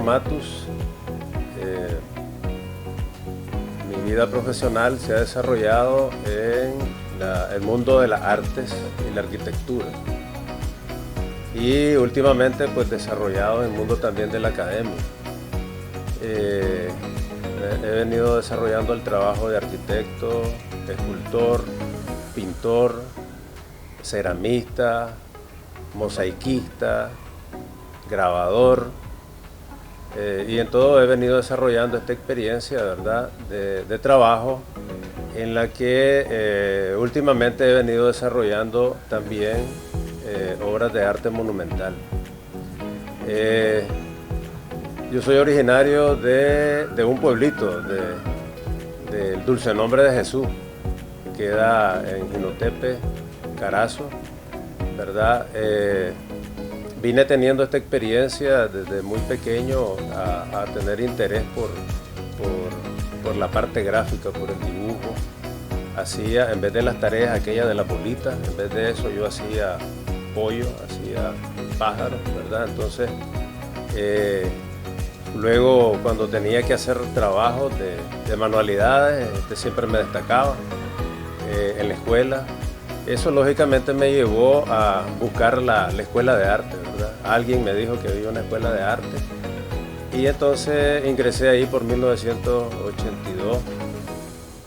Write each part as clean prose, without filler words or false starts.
Matus. Mi vida profesional se ha desarrollado en el mundo de las artes y la arquitectura. Y últimamente pues desarrollado en el mundo también de la academia. He venido desarrollando el trabajo de arquitecto, escultor, pintor, ceramista, mosaiquista, grabador, y en todo he venido desarrollando esta experiencia, ¿verdad?, de trabajo, en la que últimamente he venido desarrollando también obras de arte monumental. Yo soy originario de un pueblito, del Dulce Nombre de Jesús, que queda en Jinotepe, Carazo, ¿verdad? Vine teniendo esta experiencia desde muy pequeño a tener interés por la parte gráfica, por el dibujo. Hacía, en vez de las tareas aquellas de la bolita, en vez de eso yo hacía pollo, hacía pájaros, ¿verdad? Entonces, luego cuando tenía que hacer trabajos de manualidades, siempre me destacaba en la escuela. Eso lógicamente me llevó a buscar la escuela de arte, ¿verdad? Alguien me dijo que había una escuela de arte y entonces ingresé ahí por 1982,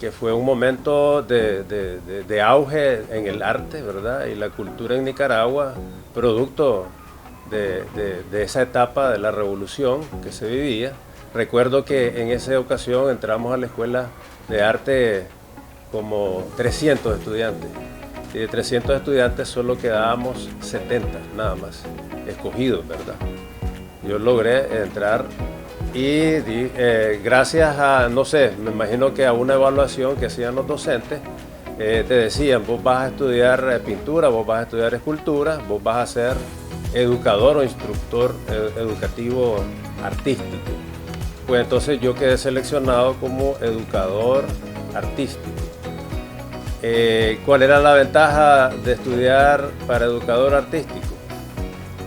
que fue un momento de auge en el arte, ¿verdad? Y la cultura en Nicaragua, producto de esa etapa de la revolución que se vivía. Recuerdo que en esa ocasión entramos a la escuela de arte como 300 estudiantes. Y de 300 estudiantes solo quedábamos 70, nada más, escogidos, ¿verdad? Yo logré entrar y gracias a, no sé, me imagino que a una evaluación que hacían los docentes, te decían, vos vas a estudiar pintura, vos vas a estudiar escultura, vos vas a ser educador o instructor educativo artístico. Pues entonces yo quedé seleccionado como educador artístico. ¿Cuál era la ventaja de estudiar para educador artístico?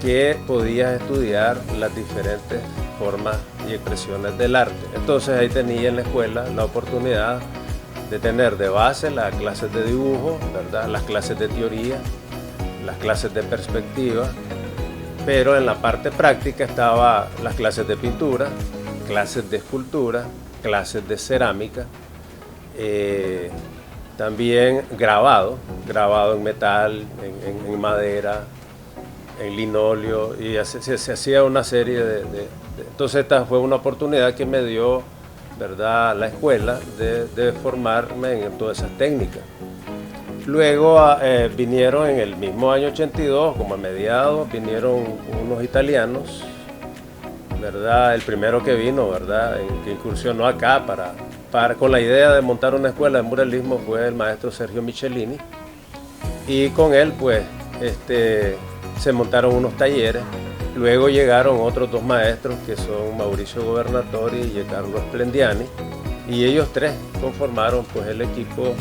Que podías estudiar las diferentes formas y expresiones del arte. Entonces ahí tenía en la escuela la oportunidad de tener de base las clases de dibujo, ¿verdad?, las clases de teoría, las clases de perspectiva, pero en la parte práctica estaban las clases de pintura, clases de escultura, clases de cerámica, también grabado en metal, en madera, en linóleo, y se hacía una serie Entonces esta fue una oportunidad que me dio, ¿verdad?, la escuela de formarme en todas esas técnicas. Luego vinieron en el mismo año 82, como a mediados, vinieron unos italianos, ¿verdad? El primero que vino, ¿verdad?, que incursionó acá con la idea de montar una escuela de muralismo fue el maestro Sergio Michelini, y con él pues se montaron unos talleres. Luego llegaron otros dos maestros que son Mauricio Gobernatori y Giancarlo Splendiani, y ellos tres conformaron pues el equipo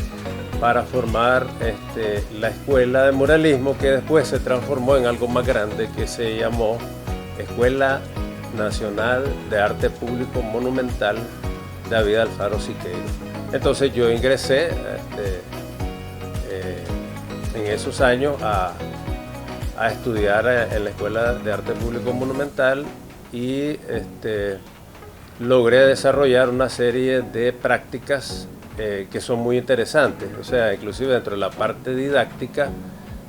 para formar la escuela de muralismo, que después se transformó en algo más grande que se llamó Escuela Nacional de Arte Público Monumental David Alfaro Siqueiro. Entonces yo ingresé en esos años a estudiar en la Escuela de Arte Público Monumental y logré desarrollar una serie de prácticas que son muy interesantes. O sea, inclusive dentro de la parte didáctica,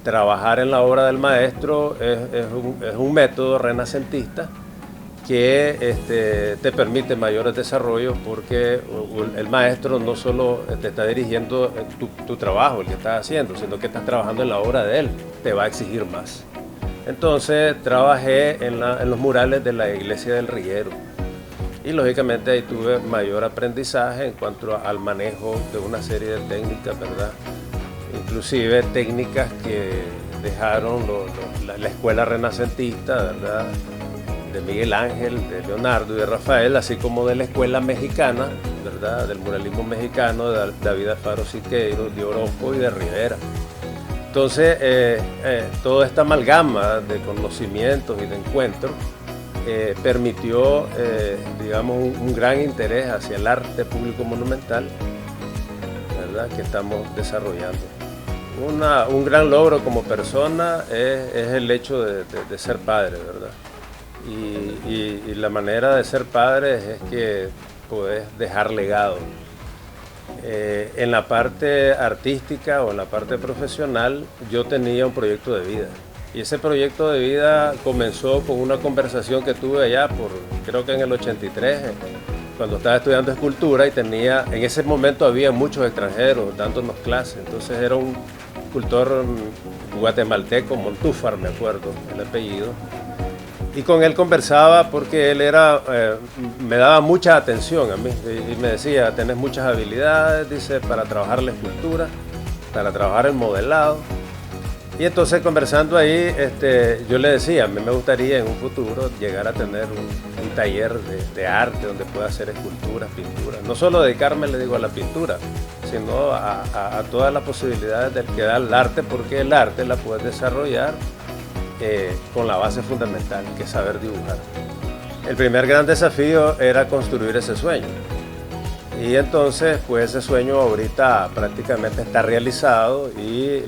trabajar en la obra del maestro es un método renacentista que te permite mayores desarrollos, porque el maestro no solo te está dirigiendo tu trabajo, el que estás haciendo, sino que estás trabajando en la obra de él, te va a exigir más. Entonces trabajé en los murales de la iglesia del Riguero y lógicamente ahí tuve mayor aprendizaje en cuanto al manejo de una serie de técnicas, ¿verdad? Inclusive técnicas que dejaron la escuela renacentista, ¿verdad?, de Miguel Ángel, de Leonardo y de Rafael, así como de la escuela mexicana, ¿verdad?, del muralismo mexicano, de David Alfaro Siqueiro, de Orozco y de Rivera. Entonces, toda esta amalgama de conocimientos y de encuentros permitió, digamos, un gran interés hacia el arte público monumental, ¿verdad?, que estamos desarrollando. Un gran logro como persona es el hecho de ser padre, ¿verdad? Y la manera de ser padre es que podés dejar legado. En la parte artística o en la parte profesional yo tenía un proyecto de vida. Y ese proyecto de vida comenzó con una conversación que tuve allá creo que en el 83, cuando estaba estudiando escultura, y en ese momento había muchos extranjeros dándonos clases. Entonces era un escultor guatemalteco, Montúfar, me acuerdo el apellido. Y con él conversaba porque él me daba mucha atención a mí y me decía: tenés muchas habilidades, dice, para trabajar la escultura, para trabajar el modelado. Y entonces, conversando ahí, yo le decía: a mí me gustaría en un futuro llegar a tener un taller de arte donde pueda hacer esculturas, pinturas. No solo dedicarme, le digo, a la pintura, sino a todas las posibilidades que da el arte, porque el arte la puedes desarrollar con la base fundamental, que es saber dibujar. El primer gran desafío era construir ese sueño. Y entonces, pues ese sueño ahorita prácticamente está realizado y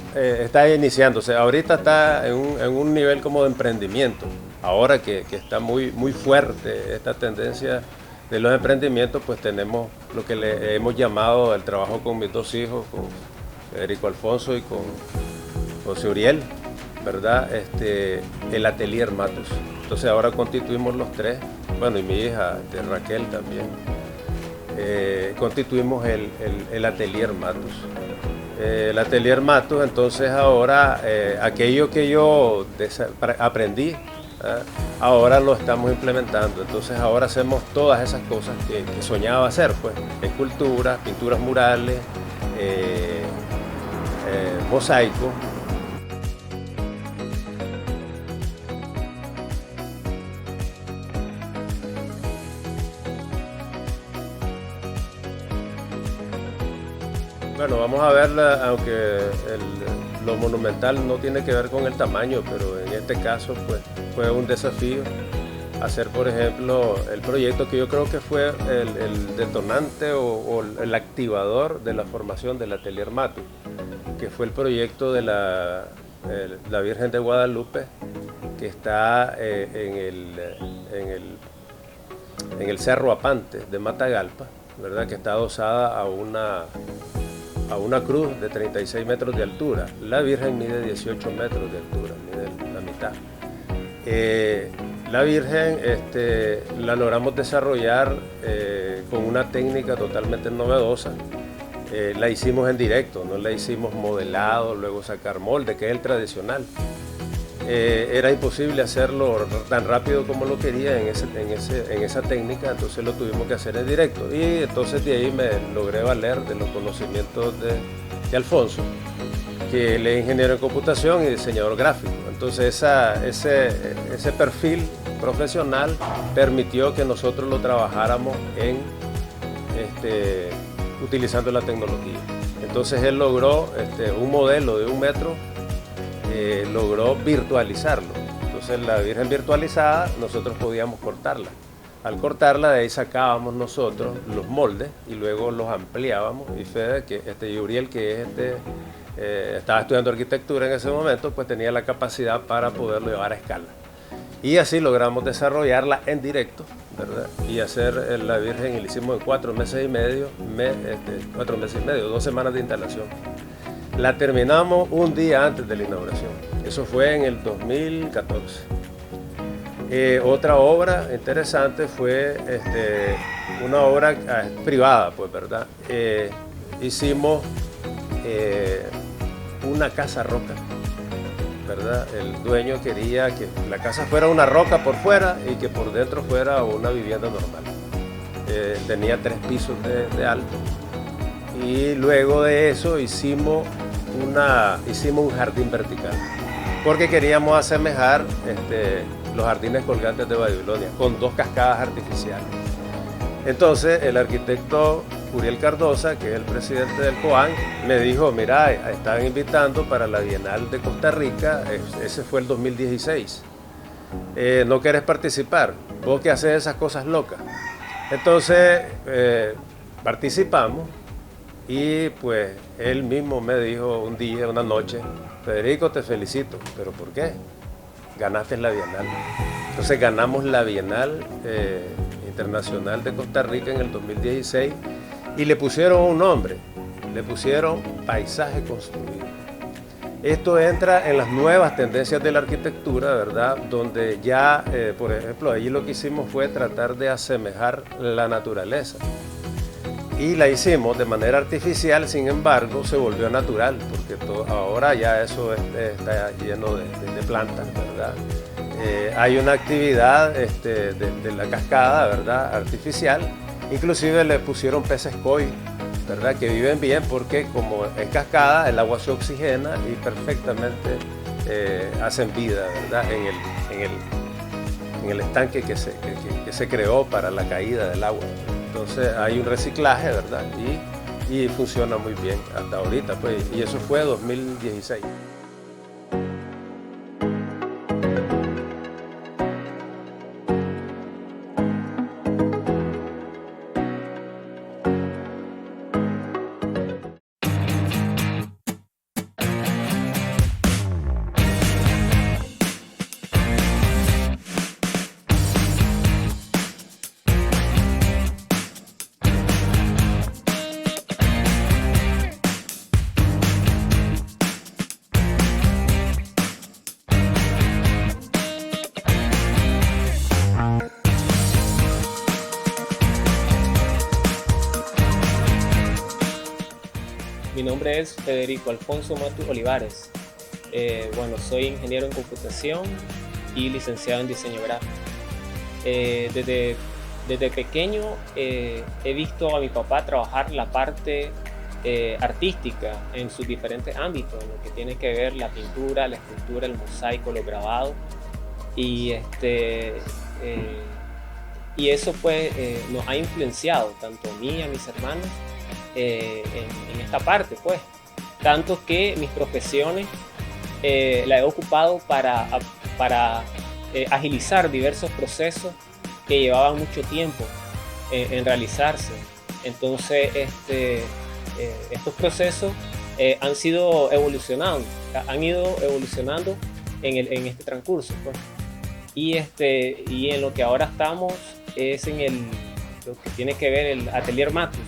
está iniciándose. Ahorita está en un nivel como de emprendimiento. Ahora que está muy fuerte esta tendencia de los emprendimientos, pues tenemos lo que le hemos llamado el trabajo con mis dos hijos, con Federico Alfonso y con José Uriel, ¿verdad? El Atelier Matus. Entonces ahora constituimos los tres, bueno, y mi hija Raquel también, constituimos el Atelier Matus. El Atelier Matus, entonces ahora aquello que yo aprendí, ahora lo estamos implementando. Entonces ahora hacemos todas esas cosas que soñaba hacer, pues, esculturas, pinturas murales, mosaico. Bueno, vamos a verla, aunque lo monumental no tiene que ver con el tamaño, pero en este caso pues, fue un desafío hacer, por ejemplo, el proyecto que yo creo que fue el detonante o el activador de la formación del Atelier Matus, que fue el proyecto de la Virgen de Guadalupe, que está en el Cerro Apante de Matagalpa, ¿verdad?, que está adosada a una cruz de 36 metros de altura. La Virgen mide 18 metros de altura, mide la mitad. La Virgen la logramos desarrollar con una técnica totalmente novedosa. La hicimos en directo, no la hicimos modelado, luego sacar molde, que es el tradicional. Era imposible hacerlo tan rápido como lo quería en esa técnica, entonces lo tuvimos que hacer en directo. Y entonces de ahí me logré valer de los conocimientos de Alfonso, que él es ingeniero en computación y diseñador gráfico. Entonces ese perfil profesional permitió que nosotros lo trabajáramos utilizando la tecnología. Entonces él logró un modelo de 1 metro, logró virtualizarlo. Entonces la Virgen virtualizada nosotros podíamos cortarla. Al cortarla, de ahí sacábamos nosotros los moldes y luego los ampliábamos. Y Fede, y Uriel, que estaba estudiando arquitectura en ese momento, pues tenía la capacidad para poderlo llevar a escala. Y así logramos desarrollarla en directo, ¿verdad? Y hacer la Virgen, y la hicimos en 4 meses y medio, 2 semanas de instalación. La terminamos un día antes de la inauguración. Eso fue en el 2014. Otra obra interesante fue una obra privada, pues, ¿verdad? Hicimos una casa roca, ¿verdad? El dueño quería que la casa fuera una roca por fuera y que por dentro fuera una vivienda normal. Tenía 3 pisos de alto. Y luego de eso hicimos un jardín vertical, porque queríamos asemejar los jardines colgantes de Babilonia con 2 cascadas artificiales. Entonces el arquitecto Uriel Cardosa, que es el presidente del COAN, me dijo: mira, están invitando para la Bienal de Costa Rica, ese fue el 2016, no querés participar, vos que haces esas cosas locas. Entonces participamos y pues él mismo me dijo un día, una noche: Federico, te felicito. ¿Pero por qué? Ganaste la Bienal. Entonces ganamos la Bienal Internacional de Costa Rica en el 2016 y le pusieron un nombre, le pusieron Paisaje Construido. Esto entra en las nuevas tendencias de la arquitectura, ¿verdad? Donde ya, por ejemplo, allí lo que hicimos fue tratar de asemejar la naturaleza. Y la hicimos de manera artificial, sin embargo, se volvió natural, porque ahora ya eso está lleno de plantas, ¿verdad? Hay una actividad de la cascada, ¿verdad? Artificial. Inclusive le pusieron peces koi, ¿verdad? Que viven bien porque como es cascada, el agua se oxigena y perfectamente hacen vida, ¿verdad? En el estanque que se creó para la caída del agua. Entonces hay un reciclaje, ¿verdad? Y funciona muy bien hasta ahorita, pues, y eso fue 2016. Mi nombre es Federico Alfonso Matus Olivares. Bueno, soy ingeniero en computación y licenciado en diseño gráfico. Desde pequeño he visto a mi papá trabajar la parte artística en sus diferentes ámbitos, en lo que tiene que ver la pintura, la escultura, el mosaico, los grabados. Y eso pues nos ha influenciado tanto a mí y a mis hermanos en esta parte, pues. Tanto que mis profesiones la he ocupado para agilizar diversos procesos que llevaban mucho tiempo en realizarse. Entonces, estos procesos han ido evolucionando en este transcurso, pues. Y en lo que ahora estamos es lo que tiene que ver el Atelier Matus,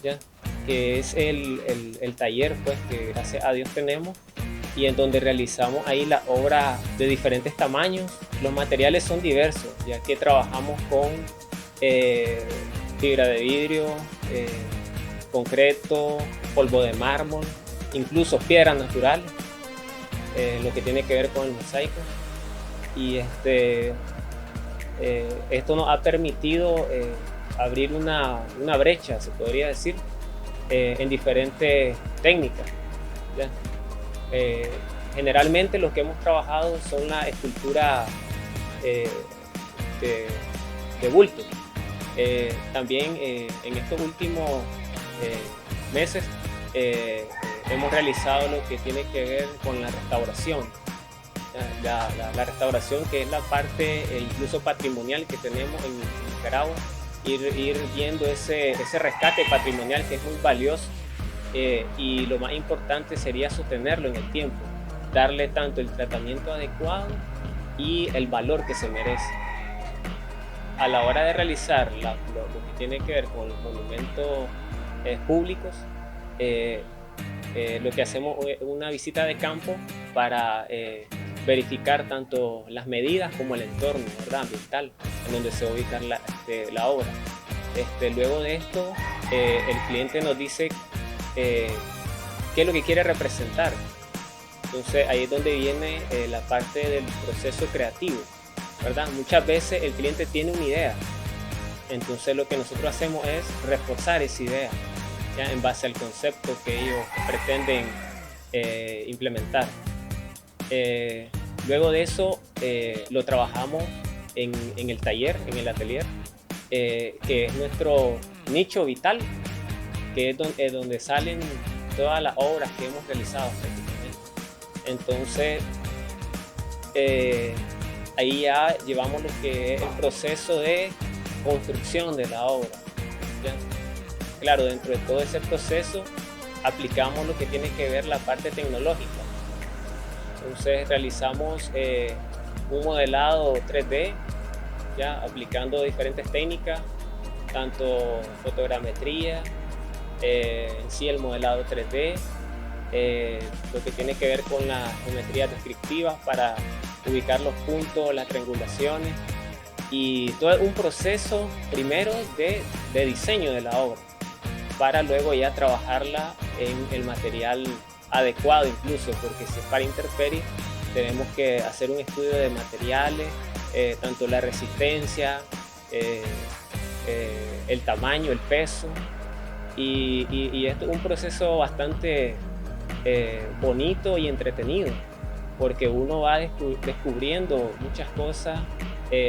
¿ya? Que es el taller, pues, que gracias a Dios tenemos, y en donde realizamos ahí la obra de diferentes tamaños. Los materiales son diversos, ya que trabajamos con fibra de vidrio, concreto, polvo de mármol, incluso piedras naturales, lo que tiene que ver con el mosaico. Y esto nos ha permitido abrir una brecha, se podría decir, en diferentes técnicas, ¿ya? Generalmente lo que hemos trabajado son la escultura de bulto. También en estos últimos meses hemos realizado lo que tiene que ver con la restauración. La restauración, que es la parte incluso patrimonial que tenemos en Nicaragua, ir viendo ese rescate patrimonial, que es muy valioso, y lo más importante sería sostenerlo en el tiempo, darle tanto el tratamiento adecuado y el valor que se merece. A la hora de realizar lo que tiene que ver con los monumentos públicos, lo que hacemos es una visita de campo para verificar tanto las medidas como el entorno, ¿verdad?, ambiental en donde se va a ubicar la obra. Luego de esto, el cliente nos dice qué es lo que quiere representar. Entonces ahí es donde viene la parte del proceso creativo, ¿verdad? Muchas veces el cliente tiene una idea, entonces lo que nosotros hacemos es reforzar esa idea, ¿ya?, en base al concepto que ellos pretenden implementar. Luego de eso lo trabajamos en el taller, en el atelier, que es nuestro nicho vital, que es donde salen todas las obras que hemos realizado prácticamente. Entonces ahí ya llevamos lo que es el proceso de construcción de la obra, ¿ya? Claro, dentro de todo ese proceso aplicamos lo que tiene que ver la parte tecnológica. Entonces realizamos un modelado 3D, ya aplicando diferentes técnicas, tanto fotogrametría, en sí el modelado 3D, lo que tiene que ver con las geometrías descriptivas para ubicar los puntos, las triangulaciones, y todo un proceso primero de diseño de la obra, para luego ya trabajarla en el material adecuado, incluso porque si es para intemperie tenemos que hacer un estudio de materiales, tanto la resistencia, el tamaño, el peso, y esto es un proceso bastante bonito y entretenido, porque uno va descubriendo muchas cosas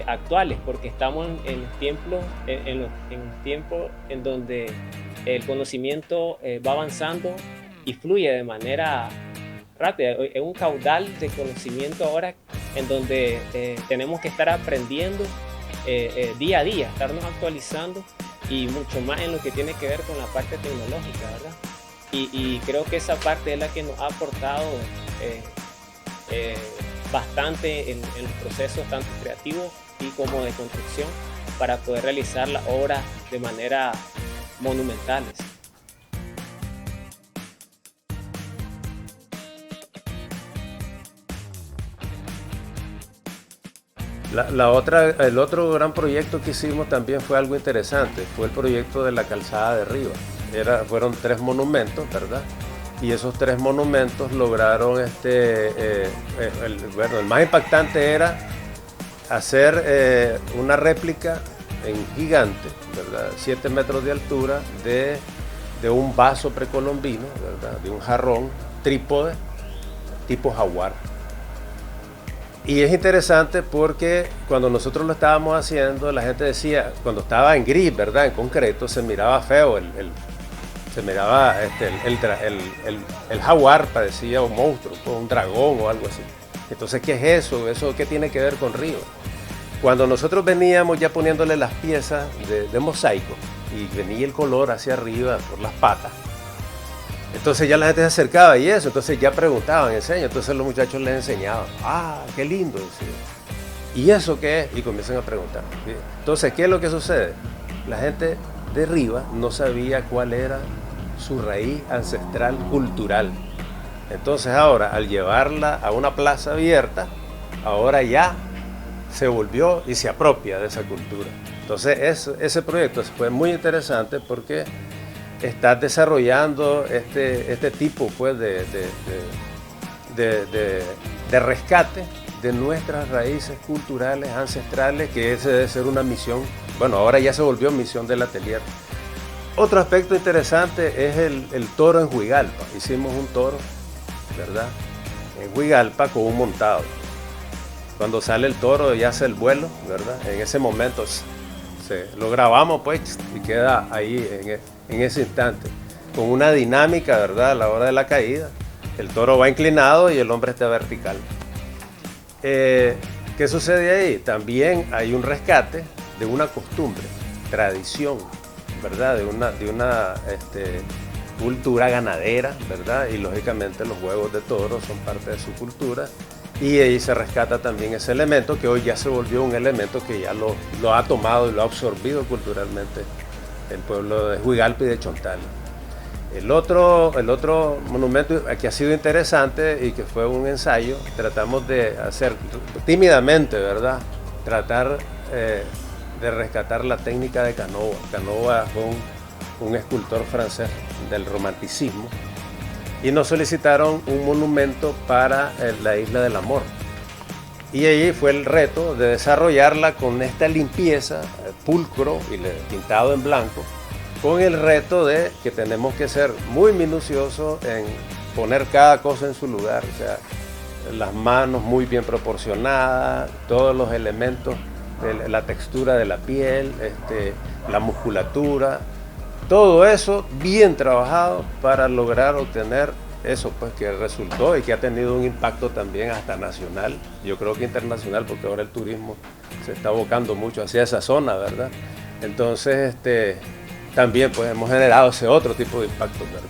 actuales, porque estamos en tiempos en donde el conocimiento va avanzando y fluye de manera rápida. Es un caudal de conocimiento ahora en donde tenemos que estar aprendiendo día a día, estarnos actualizando, y mucho más en lo que tiene que ver con la parte tecnológica, ¿verdad? Y creo que esa parte es la que nos ha aportado bastante en los procesos tanto creativos y como de construcción, para poder realizar la obra de manera monumentales. El otro gran proyecto que hicimos también fue algo interesante, fue el proyecto de la calzada de Rivas. Fueron 3 monumentos, ¿verdad? Y esos 3 monumentos lograron, el más impactante era hacer una réplica en gigante, ¿verdad? 7 metros de altura de un vaso precolombino, ¿verdad? De un jarrón trípode tipo jaguar. Y es interesante porque cuando nosotros lo estábamos haciendo, la gente decía, cuando estaba en gris, ¿verdad? En concreto, se miraba feo, se miraba el jaguar, parecía un monstruo, un dragón o algo así. Entonces, ¿qué es eso? ¿Eso qué tiene que ver con Río? Cuando nosotros veníamos ya poniéndole las piezas de mosaico y venía el color hacia arriba por las patas, entonces ya la gente se acercaba y eso, entonces ya preguntaban, entonces los muchachos les enseñaban, qué lindo, decía. ¿Y eso qué es? Y comienzan a preguntar. ¿Sí? Entonces, ¿qué es lo que sucede? La gente de Rivas no sabía cuál era su raíz ancestral cultural. Entonces ahora, al llevarla a una plaza abierta, ahora ya se volvió y se apropia de esa cultura. Entonces ese proyecto fue muy interesante porque estás desarrollando este tipo, pues, de rescate de nuestras raíces culturales ancestrales, que ese debe ser una misión. Bueno, ahora ya se volvió misión del atelier. Otro aspecto interesante es el toro en Huigalpa. Hicimos un toro, ¿verdad? En Huigalpa con un montado. Cuando sale el toro y hace el vuelo, ¿verdad? En ese momento lo grabamos, pues, y queda ahí en ese instante, con una dinámica, ¿verdad? A la hora de la caída, el toro va inclinado y el hombre está vertical. ¿Qué sucede ahí? También hay un rescate de una costumbre, tradición, ¿verdad? De una cultura ganadera, ¿verdad? Y lógicamente los huevos de toro son parte de su cultura, y ahí se rescata también ese elemento que hoy ya se volvió un elemento que ya lo ha tomado y lo ha absorbido culturalmente el pueblo de Huigalpa y de Chontales. El otro monumento que ha sido interesante y que fue un ensayo, tratamos de hacer tímidamente, ¿verdad? Tratar de rescatar la técnica de Canova. Canova fue un escultor francés del romanticismo, y nos solicitaron un monumento para la Isla del Amor. Y ahí fue el reto de desarrollarla con esta limpieza, pulcro y pintado en blanco, con el reto de que tenemos que ser muy minuciosos en poner cada cosa en su lugar, o sea, las manos muy bien proporcionadas, todos los elementos, la textura de la piel, la musculatura, todo eso bien trabajado para lograr obtener eso pues que resultó y que ha tenido un impacto también hasta nacional, yo creo que internacional, porque ahora el turismo se está abocando mucho hacia esa zona, ¿verdad? Entonces también pues hemos generado ese otro tipo de impacto, ¿verdad?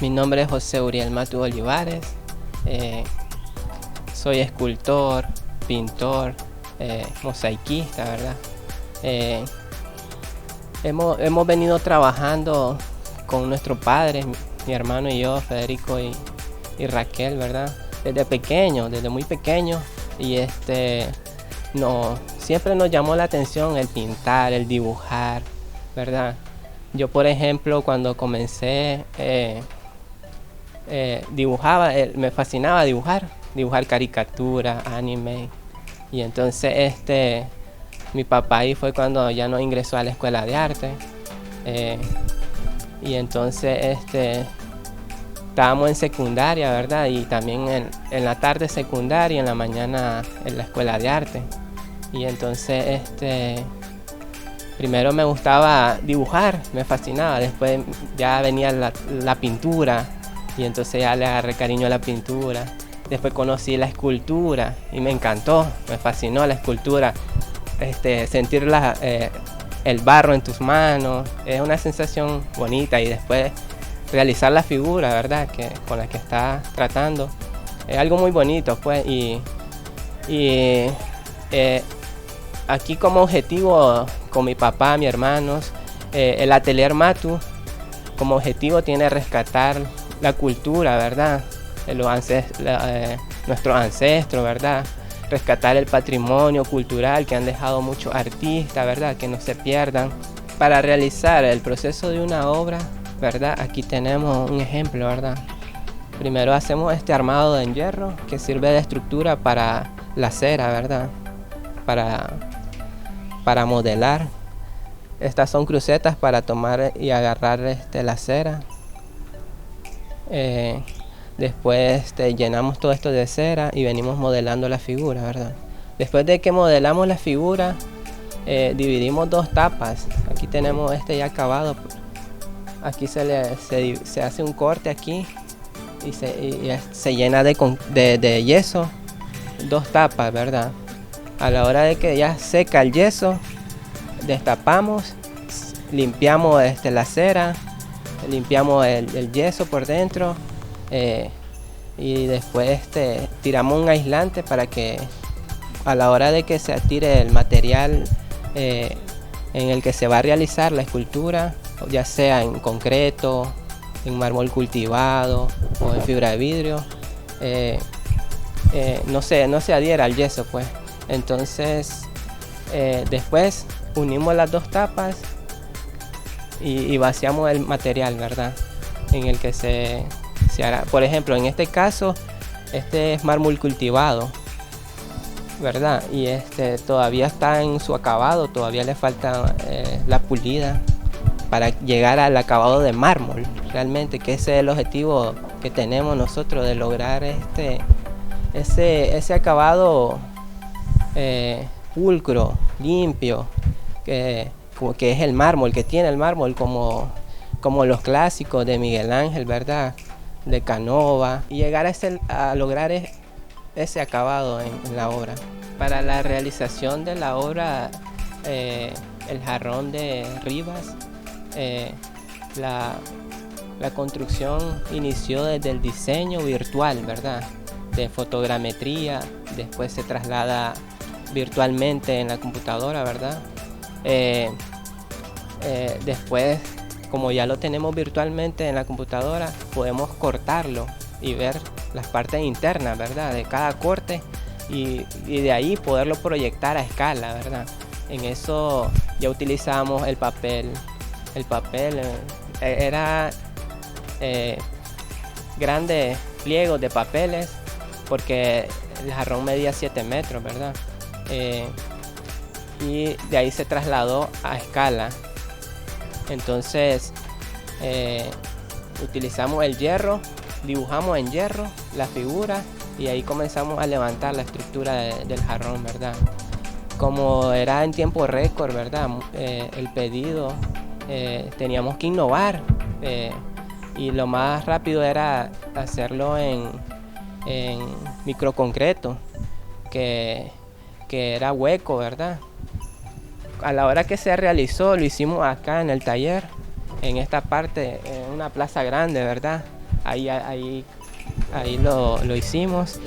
Mi nombre es José Uriel Matu Olivares, soy escultor, pintor, mosaiquista, ¿verdad? Hemos venido trabajando con nuestro padre, mi hermano y yo, Federico y Raquel, ¿verdad? Desde muy pequeño, y siempre nos llamó la atención el pintar, el dibujar, ¿verdad? Yo, por ejemplo, cuando comencé, dibujaba, me fascinaba dibujar caricaturas, anime, y entonces mi papá ahí fue cuando ya nos ingresó a la escuela de arte, y entonces estábamos en secundaria, ¿verdad? Y también en la tarde secundaria y en la mañana en la escuela de arte, y entonces primero me gustaba dibujar, me fascinaba, después ya venía la pintura, y entonces ya le agarré cariño a la pintura. Después conocí la escultura y me encantó, me fascinó la escultura. Sentir el barro en tus manos es una sensación bonita, y después realizar la figura, ¿verdad? Con la que estás tratando es algo muy bonito, pues. Aquí como objetivo con mi papá, mis hermanos, el Atelier Matu como objetivo tiene rescatar la cultura, ¿verdad? Nuestros ancestros, ¿verdad? Rescatar el patrimonio cultural que han dejado muchos artistas, ¿verdad? Que no se pierdan. Para realizar el proceso de una obra, ¿verdad? Aquí tenemos un ejemplo, ¿verdad? Primero hacemos este armado en hierro que sirve de estructura para la cera, ¿verdad? Para modelar. Estas son crucetas para tomar y agarrar la cera. Después llenamos todo esto de cera y venimos modelando la figura, ¿verdad? Después de que modelamos la figura, dividimos dos tapas. Aquí tenemos ya acabado. Aquí se hace un corte aquí y se llena de yeso, dos tapas, ¿verdad? A la hora de que ya seca el yeso, destapamos, limpiamos la cera, limpiamos el yeso por dentro, y después tiramos un aislante para que a la hora de que se tire el material en el que se va a realizar la escultura, ya sea en concreto, en mármol cultivado o en fibra de vidrio, no se adhiera al yeso, pues. Entonces después unimos las dos tapas y vaciamos el material, ¿verdad? En el que se hará. Por ejemplo, en este caso, es mármol cultivado, ¿verdad? Y todavía está en su acabado, todavía le falta la pulida para llegar al acabado de mármol, realmente, que ese es el objetivo que tenemos nosotros, de lograr ese acabado pulcro, limpio, que es el mármol, que tiene el mármol como los clásicos de Miguel Ángel, ¿verdad? De Canova, y llegar a lograr ese acabado en la obra. Para la realización de la obra, el jarrón de Rivas, la construcción inició desde el diseño virtual, ¿verdad? De fotogrametría, después se traslada virtualmente en la computadora, ¿verdad? Después, como ya lo tenemos virtualmente en la computadora, podemos cortarlo y ver las partes internas, ¿verdad? De cada corte, y de ahí poderlo proyectar a escala, ¿verdad? En eso ya utilizamos el papel el papel. Era grandes pliegos de papeles porque el jarrón medía 7 metros, ¿verdad? Y de ahí se trasladó a escala. Entonces utilizamos el hierro, dibujamos en hierro la figura y ahí comenzamos a levantar la estructura del jarrón, ¿verdad? Como era en tiempo récord, ¿verdad? El pedido, teníamos que innovar y lo más rápido era hacerlo en microconcreto, que era hueco, ¿verdad? A la hora que se realizó, lo hicimos acá en el taller, en esta parte, en una plaza grande, ¿verdad? Ahí lo hicimos.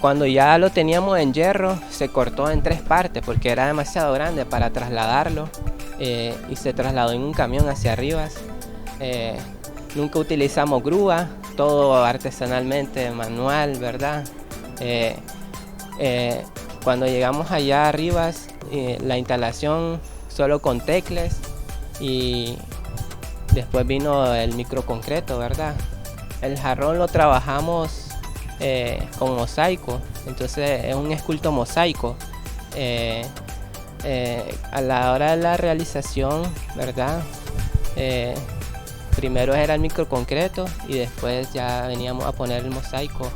Cuando ya lo teníamos en hierro, se cortó en 3 partes porque era demasiado grande para trasladarlo y se trasladó en un camión hacia Rivas. Nunca utilizamos grúa, todo artesanalmente, manual, ¿verdad? Cuando llegamos allá a Rivas, la instalación solo con tecles y después vino el microconcreto, ¿verdad? El jarrón lo trabajamos con mosaico, entonces es un esculto mosaico. A la hora de la realización, ¿verdad? Primero era el microconcreto y después ya veníamos a poner el mosaico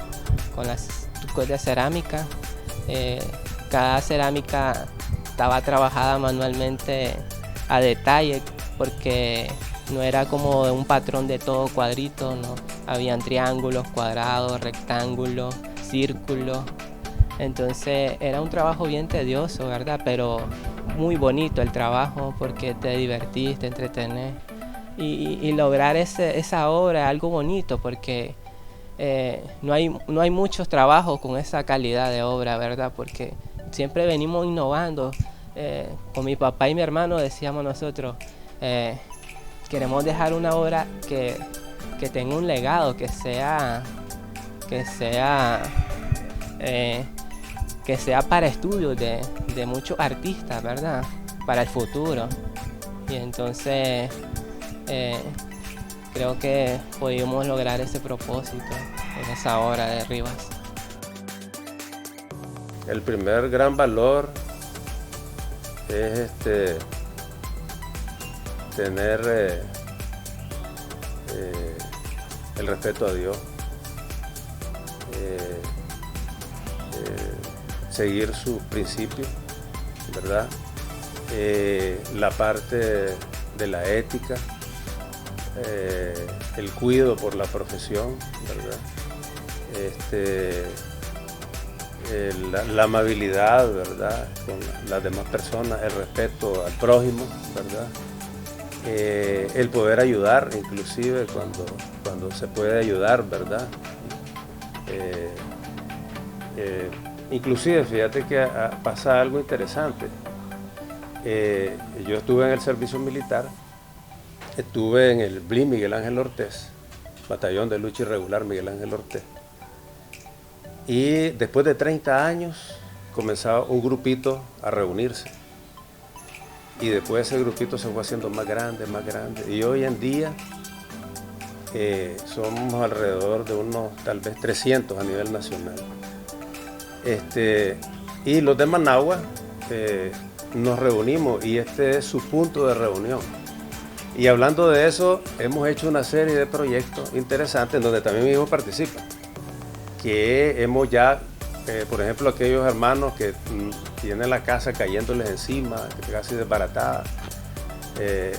con las tucos de cerámica. Cada cerámica estaba trabajada manualmente a detalle porque no era como un patrón de todo cuadrito, ¿no? Habían triángulos, cuadrados, rectángulos, círculos. Entonces era un trabajo bien tedioso, ¿verdad? Pero muy bonito el trabajo porque te divertís, te entretenés. Y lograr esa obra es algo bonito porque no hay muchos trabajos con esa calidad de obra, ¿verdad? Porque siempre venimos innovando. Con mi papá y mi hermano decíamos nosotros, queremos dejar una obra que tenga un legado, que sea para estudios de muchos artistas, ¿verdad? Para el futuro. Y entonces creo que pudimos lograr ese propósito en esa obra de Rivas. El primer gran valor es tener el respeto a Dios, seguir sus principios, ¿verdad? La parte de la ética, el cuidado por la profesión, ¿verdad? La amabilidad, ¿verdad? Con las demás personas, el respeto al prójimo, ¿verdad? El poder ayudar, inclusive cuando se puede ayudar, ¿verdad? Inclusive, fíjate que pasa algo interesante. Yo estuve en el servicio militar, estuve en el BLI Miguel Ángel Ortez, Batallón de Lucha Irregular Miguel Ángel Ortez. Y después de 30 años comenzaba un grupito a reunirse. Y después ese grupito se fue haciendo más grande, más grande. Y hoy en día somos alrededor de unos tal vez 300 a nivel nacional. Y los de Managua nos reunimos y este es su punto de reunión. Y hablando de eso, hemos hecho una serie de proyectos interesantes en donde también mi hijo participa. Que hemos ya, por ejemplo, aquellos hermanos que tienen la casa cayéndoles encima, casi desbaratada,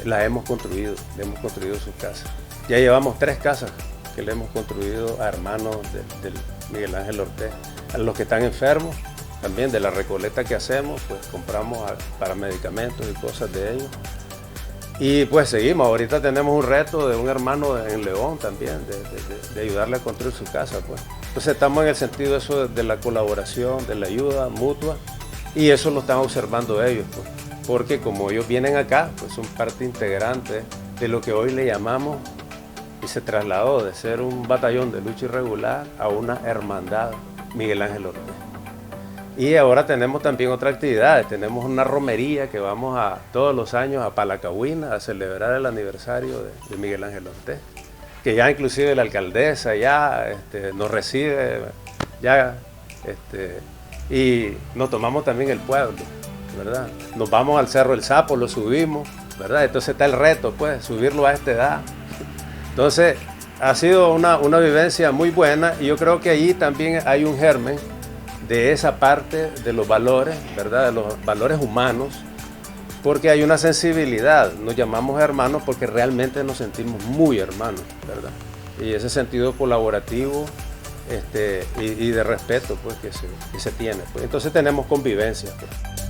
las hemos construido sus casas. Ya llevamos 3 casas que le hemos construido a hermanos del Miguel Ángel Ortez. A los que están enfermos, también de la recolecta que hacemos, pues compramos para medicamentos y cosas de ellos. Y pues seguimos, ahorita tenemos un reto de un hermano en León también, de ayudarle a construir su casa, pues. Entonces estamos en el sentido de eso, de la colaboración, de la ayuda mutua, y eso lo están observando ellos, pues. Porque como ellos vienen acá, pues son parte integrante de lo que hoy le llamamos, y se trasladó de ser un batallón de lucha irregular a una hermandad Miguel Ángel Ortez. Y ahora tenemos también otra actividad, tenemos una romería que vamos todos los años a Palacahuina a celebrar el aniversario de Miguel Ángel Ortega, que ya inclusive la alcaldesa ya nos recibe, ya, y nos tomamos también el pueblo, ¿verdad? Nos vamos al Cerro El Sapo, lo subimos, ¿verdad? Entonces está el reto, pues, subirlo a esta edad. Entonces, ha sido una vivencia muy buena y yo creo que allí también hay un germen de esa parte de los valores, ¿verdad? De los valores humanos, porque hay una sensibilidad, nos llamamos hermanos porque realmente nos sentimos muy hermanos, ¿verdad? Y ese sentido colaborativo y de respeto pues, que se tiene. Pues. Entonces tenemos convivencia. Pues.